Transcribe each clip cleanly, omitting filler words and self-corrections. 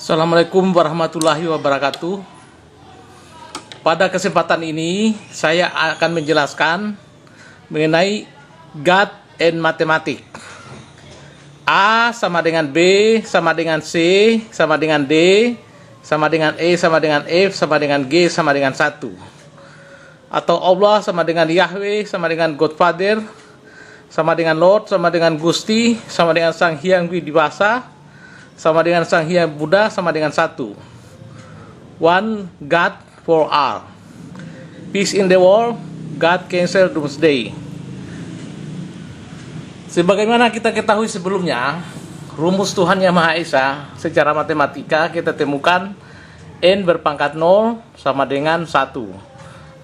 Assalamualaikum warahmatullahi wabarakatuh. Pada kesempatan ini saya akan menjelaskan mengenai God and Mathematics. A sama dengan B sama dengan C sama dengan D sama dengan E sama dengan F sama dengan G sama dengan 1. Atau Allah sama dengan Yahweh sama dengan Godfather sama dengan Lord sama dengan Gusti sama dengan Sang Hyang Widi-Wasa sama dengan Sang Hyang Buddha sama dengan 1. One God for all. Peace in the world. God cancel doomsday. Sebagaimana kita ketahui sebelumnya, rumus Tuhan Yang Maha Esa secara matematika kita temukan N berpangkat 0 sama dengan 1.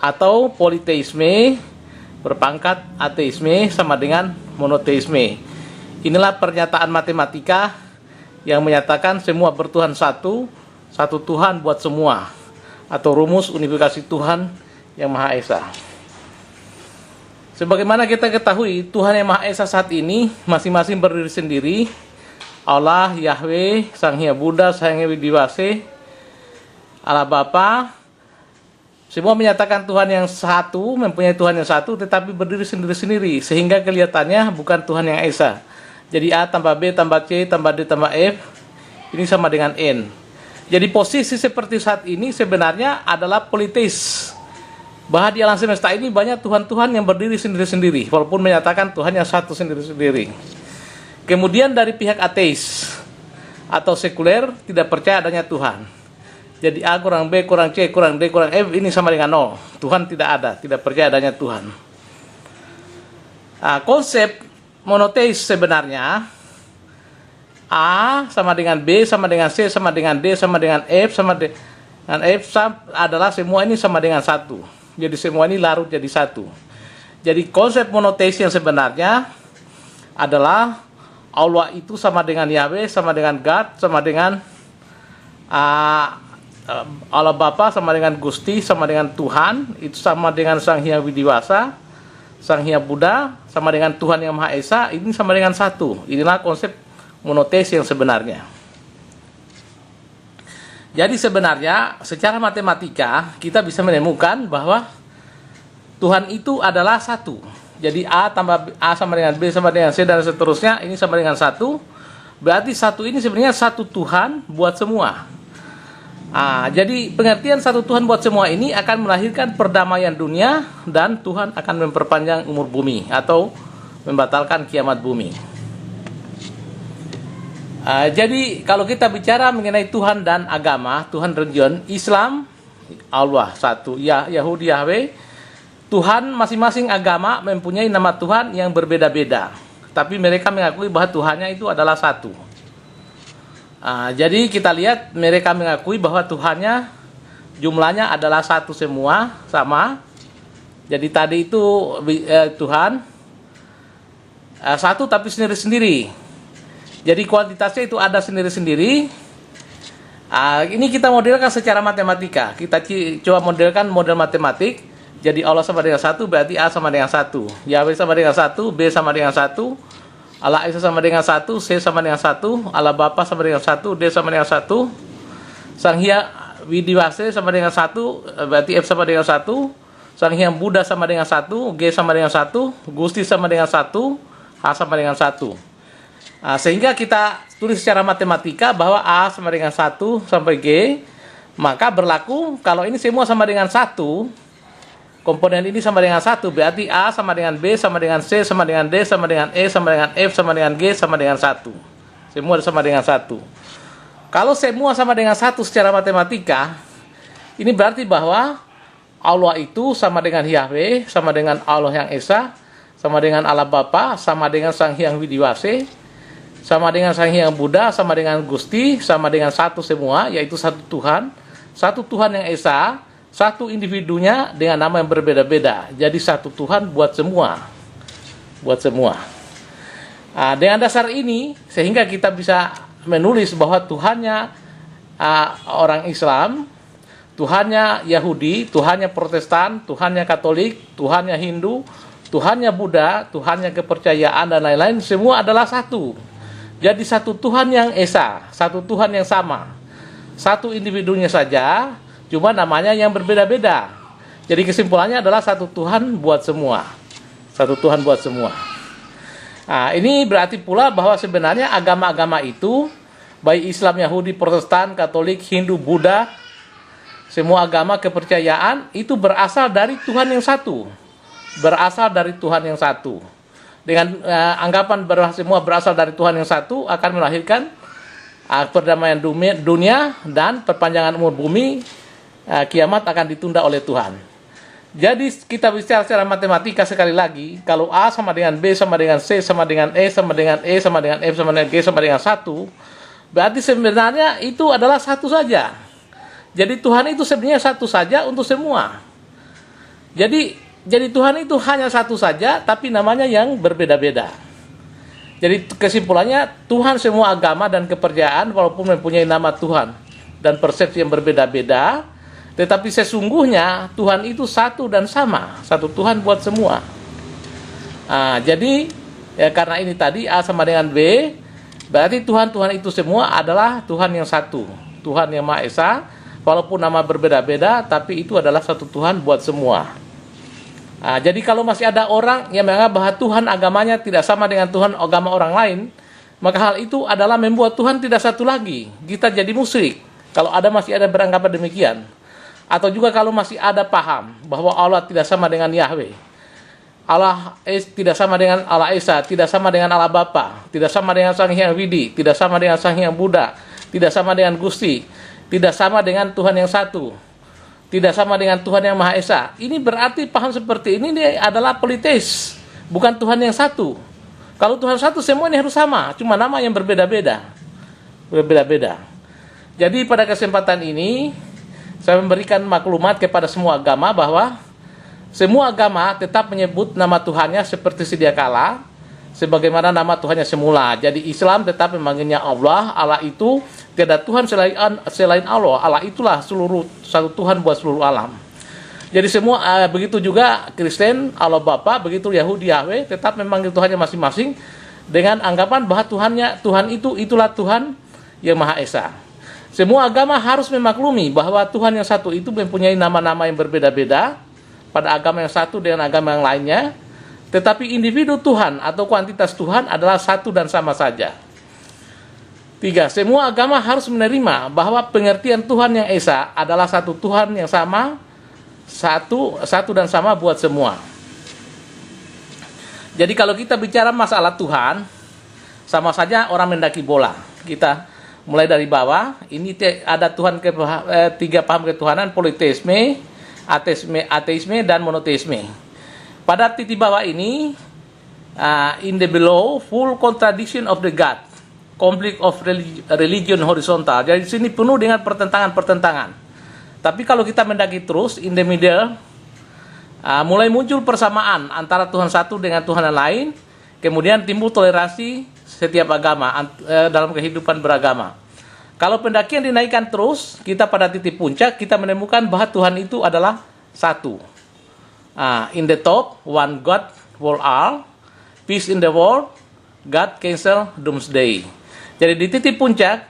Atau politeisme berpangkat ateisme sama dengan monoteisme. Inilah pernyataan matematika yang menyatakan semua bertuhan satu Tuhan buat semua, atau rumus unifikasi Tuhan Yang Maha Esa. Sebagaimana kita ketahui, Tuhan Yang Maha Esa saat ini masing-masing berdiri sendiri. Allah, Yahweh, Sang Hyang Buddha, Sang Hyang Widi-Wasa, Allah Bapa, semua menyatakan Tuhan yang satu, mempunyai Tuhan yang satu, tetapi berdiri sendiri-sendiri, sehingga kelihatannya bukan Tuhan yang Esa. Jadi A tambah B tambah C tambah D tambah F ini sama dengan N. Jadi posisi seperti saat ini sebenarnya adalah politeis. Bahwa di alam semesta ini banyak Tuhan-Tuhan yang berdiri sendiri-sendiri, walaupun menyatakan Tuhan yang satu sendiri-sendiri. Kemudian dari pihak ateis atau sekuler tidak percaya adanya Tuhan. Jadi A kurang B kurang C kurang D kurang F ini sama dengan 0. Tuhan tidak ada, tidak percaya adanya Tuhan. Konsep monoteis sebenarnya A sama dengan B sama dengan C sama dengan D sama dengan F sama dengan F adalah semua ini sama dengan 1. Jadi semua ini larut jadi 1. Jadi konsep monoteis yang sebenarnya adalah Allah itu sama dengan Yahweh sama dengan God sama dengan Allah Bapa sama dengan Gusti sama dengan Tuhan, itu sama dengan Sang Hyang Widi-Wasa, Sang Hyang Buddha sama dengan Tuhan Yang Maha Esa, ini sama dengan 1. Inilah konsep monoteis yang sebenarnya. Jadi sebenarnya secara matematika kita bisa menemukan bahwa Tuhan itu adalah 1. Jadi A tambah A sama dengan B sama dengan C dan seterusnya ini sama dengan 1. Berarti 1 ini sebenarnya 1 Tuhan buat semua. Jadi pengertian 1 Tuhan buat semua ini akan melahirkan perdamaian dunia dan Tuhan akan memperpanjang umur bumi atau membatalkan kiamat bumi. Jadi kalau kita bicara mengenai Tuhan dan agama, Tuhan religion, Islam, Allah 1, Yahudi, Yahweh, Tuhan masing-masing agama mempunyai nama Tuhan yang berbeda-beda. Tapi mereka mengakui bahwa Tuhannya itu adalah 1. Jadi kita lihat mereka mengakui bahwa Tuhannya jumlahnya adalah 1 semua, sama. Jadi tadi itu Tuhan 1 tapi sendiri-sendiri. Jadi kuantitasnya itu ada sendiri-sendiri. Ini kita modelkan secara matematika. Kita coba modelkan model matematik. Jadi Allah sama dengan 1 berarti A sama dengan 1, Yahweh sama dengan 1, B sama dengan 1, Allah Esa sama dengan 1, C sama dengan 1, Allah Bapa sama dengan 1, D sama dengan 1, Sang Hyang Widi-Wasa sama dengan 1, berarti F sama dengan 1, Sang Hyang Buddha sama dengan 1, G sama dengan 1, Gusti sama dengan 1, H sama dengan 1. Sehingga kita tulis secara matematika bahwa A sama dengan 1 sampai G, maka berlaku kalau ini semua sama dengan 1, komponen ini sama dengan 1, berarti A sama dengan B, sama dengan C, sama dengan D, sama dengan E, sama dengan F, sama dengan G, sama dengan 1. Semua sama dengan 1. Kalau semua sama dengan 1 secara matematika, ini berarti bahwa Allah itu sama dengan Yahweh, sama dengan Allah yang Esa, sama dengan Allah Bapa, sama dengan Sang Hyang Widi-Wasa, sama dengan Sang Hyang Buddha, sama dengan Gusti, sama dengan 1 semua, yaitu 1 Tuhan. 1 Tuhan yang Esa, 1 individunya dengan nama yang berbeda-beda. Jadi 1 Tuhan buat semua. Buat semua. Dengan dasar ini, sehingga kita bisa menulis bahwa Tuhannya orang Islam, Tuhannya Yahudi, Tuhannya Protestan, Tuhannya Katolik, Tuhannya Hindu, Tuhannya Buddha, Tuhannya kepercayaan dan lain-lain, semua adalah 1. Jadi 1 Tuhan yang Esa, 1 Tuhan yang sama. satu individunya saja, cuma namanya yang berbeda-beda. Jadi kesimpulannya adalah satu Tuhan buat semua. Satu Tuhan buat semua. Nah, ini berarti pula bahwa sebenarnya agama-agama itu, baik Islam, Yahudi, Protestan, Katolik, Hindu, Buddha, semua agama kepercayaan itu berasal dari Tuhan yang satu. Berasal dari Tuhan yang satu. Dengan anggapan bahwa semua berasal dari Tuhan yang satu akan melahirkan perdamaian dunia dan perpanjangan umur bumi, kiamat akan ditunda oleh Tuhan. Jadi kita bicara secara matematika sekali lagi, kalau A sama dengan B sama dengan C sama dengan E sama dengan E sama dengan F sama dengan G sama dengan 1, berarti sebenarnya itu adalah satu saja. Jadi Tuhan itu sebenarnya satu saja untuk semua. Jadi Tuhan itu hanya satu saja, tapi namanya yang berbeda-beda. Jadi kesimpulannya, Tuhan semua agama dan kepercayaan walaupun mempunyai nama Tuhan dan persepsi yang berbeda-beda, tetapi sesungguhnya Tuhan itu satu dan sama, satu Tuhan buat semua. Jadi ya karena ini tadi A sama dengan B, berarti Tuhan itu semua adalah Tuhan yang satu, Tuhan yang Maha Esa, walaupun nama berbeda-beda, tapi itu adalah satu Tuhan buat semua. Jadi kalau masih ada orang yang menganggap bahwa Tuhan agamanya tidak sama dengan Tuhan agama orang lain, maka hal itu adalah membuat Tuhan tidak satu lagi. Kita jadi musyrik kalau masih ada beranggapan demikian. Atau juga kalau masih ada paham bahwa Allah tidak sama dengan Yahweh, Allah tidak sama dengan Allah Esa, tidak sama dengan Allah Bapa, tidak sama dengan Sang Hyang Widi, tidak sama dengan Sang Hyang Buddha, tidak sama dengan Gusti, tidak sama dengan Tuhan yang satu, tidak sama dengan Tuhan yang Maha Esa. Ini berarti paham seperti ini adalah politeis, bukan Tuhan yang satu. Kalau Tuhan satu semua ini harus sama, cuma nama yang berbeda-beda. Berbeda-beda. Jadi pada kesempatan ini saya memberikan maklumat kepada semua agama bahwa semua agama tetap menyebut nama Tuhannya seperti sedia kala, sebagaimana nama Tuhannya semula. Jadi Islam tetap memanggilnya Allah. Allah itu tiada Tuhan selain Allah. Allah itulah satu Tuhan buat seluruh alam. Jadi semua begitu juga Kristen, Allah Bapa, begitu Yahudi, Yahweh tetap memanggil Tuhannya masing-masing dengan anggapan bahwa Tuhan itulah Tuhan yang Maha Esa. Semua agama harus memaklumi bahwa Tuhan yang satu itu mempunyai nama-nama yang berbeda-beda pada agama yang satu dengan agama yang lainnya, tetapi individu Tuhan atau kuantitas Tuhan adalah satu dan sama saja. 3. Semua agama harus menerima bahwa pengertian Tuhan yang Esa adalah satu Tuhan yang sama, satu dan sama buat semua. Jadi kalau kita bicara masalah Tuhan, sama saja orang mendaki bola. Kita mulai dari bawah, ini ada Tuhan tiga paham ketuhanan, politeisme, ateisme, dan monoteisme. Pada titik bawah ini, in the below, full contradiction of the God, conflict of religion horizontal. Jadi di sini penuh dengan pertentangan-pertentangan. Tapi kalau kita mendaki terus, in the middle, mulai muncul persamaan antara Tuhan satu dengan Tuhan yang lain, kemudian timbul toleransi setiap agama dalam kehidupan beragama. Kalau pendakian dinaikkan terus, kita pada titik puncak, kita menemukan bahwa Tuhan itu adalah satu. In the top, one God, world all, peace in the world, God cancel doomsday. Jadi di titik puncak,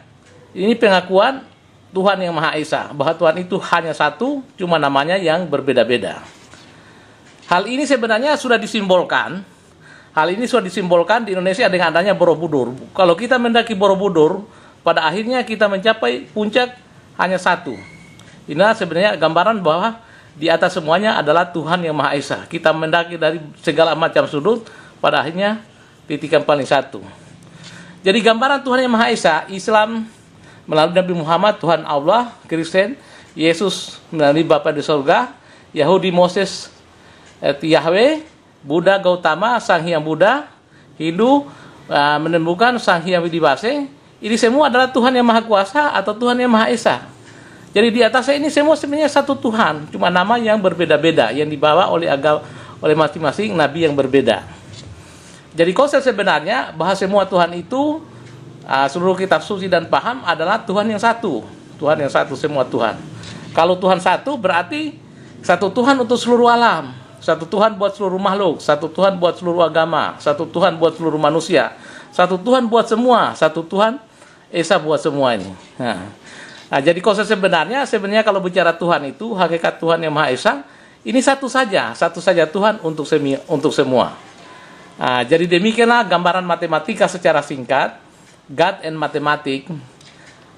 ini pengakuan Tuhan yang Maha Esa, bahwa Tuhan itu hanya satu, cuma namanya yang berbeda-beda. Hal ini sebenarnya sudah disimbolkan. Hal ini sudah disimbolkan di Indonesia dengan adanya Borobudur. Kalau kita mendaki Borobudur, pada akhirnya kita mencapai puncak hanya satu. Inilah sebenarnya gambaran bahwa di atas semuanya adalah Tuhan yang Maha Esa. Kita mendaki dari segala macam sudut, pada akhirnya titik yang paling satu. Jadi gambaran Tuhan yang Maha Esa, Islam melalui Nabi Muhammad, Tuhan Allah, Kristen, Yesus melalui Bapa di surga, Yahudi Moses, Yahweh, Buddha Gautama, Sang Hyang Buddha, Hindu menemukan Sang Hyang Widibase. Ini semua adalah Tuhan yang Maha Kuasa atau Tuhan yang Maha Esa. Jadi di atasnya ini semua sebenarnya satu Tuhan, cuma nama yang berbeda-beda yang dibawa oleh masing-masing nabi yang berbeda. Jadi konsep sebenarnya bahwa semua Tuhan itu seluruh kitab suci dan paham adalah Tuhan yang satu. Tuhan yang satu, semua Tuhan. Kalau Tuhan satu berarti satu Tuhan untuk seluruh alam. Satu Tuhan buat seluruh makhluk, satu Tuhan buat seluruh agama, satu Tuhan buat seluruh manusia, satu Tuhan buat semua, satu Tuhan Esa buat semua ini. Nah, jadi konsep sebenarnya kalau bicara Tuhan itu, hakikat Tuhan yang Maha Esa, ini satu saja Tuhan untuk semua. Nah, jadi demikianlah gambaran matematika secara singkat. God and Mathematics.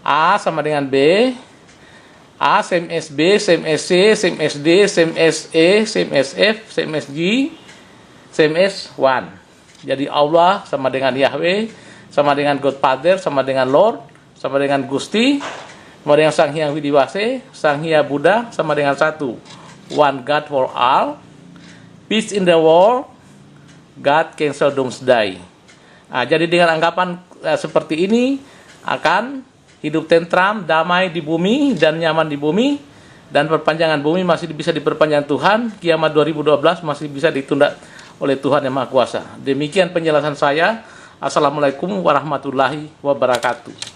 A sama dengan B, A same as B, same as C, same as D, same as E, same as F, same as G, same as 1. Jadi Allah sama dengan Yahweh, sama dengan God Father, sama dengan Lord, sama dengan Gusti, sama dengan Sang Hyang Widiwase, Sang Hyang Buddha, sama dengan satu. One God for all. Peace in the world. God cancel doomsday. Nah, jadi dengan anggapan seperti ini akan hidup tentram, damai di bumi dan nyaman di bumi, dan perpanjangan bumi masih bisa diperpanjang Tuhan. Kiamat 2012 masih bisa ditunda oleh Tuhan yang Maha Kuasa. Demikian penjelasan saya. Assalamualaikum warahmatullahi wabarakatuh.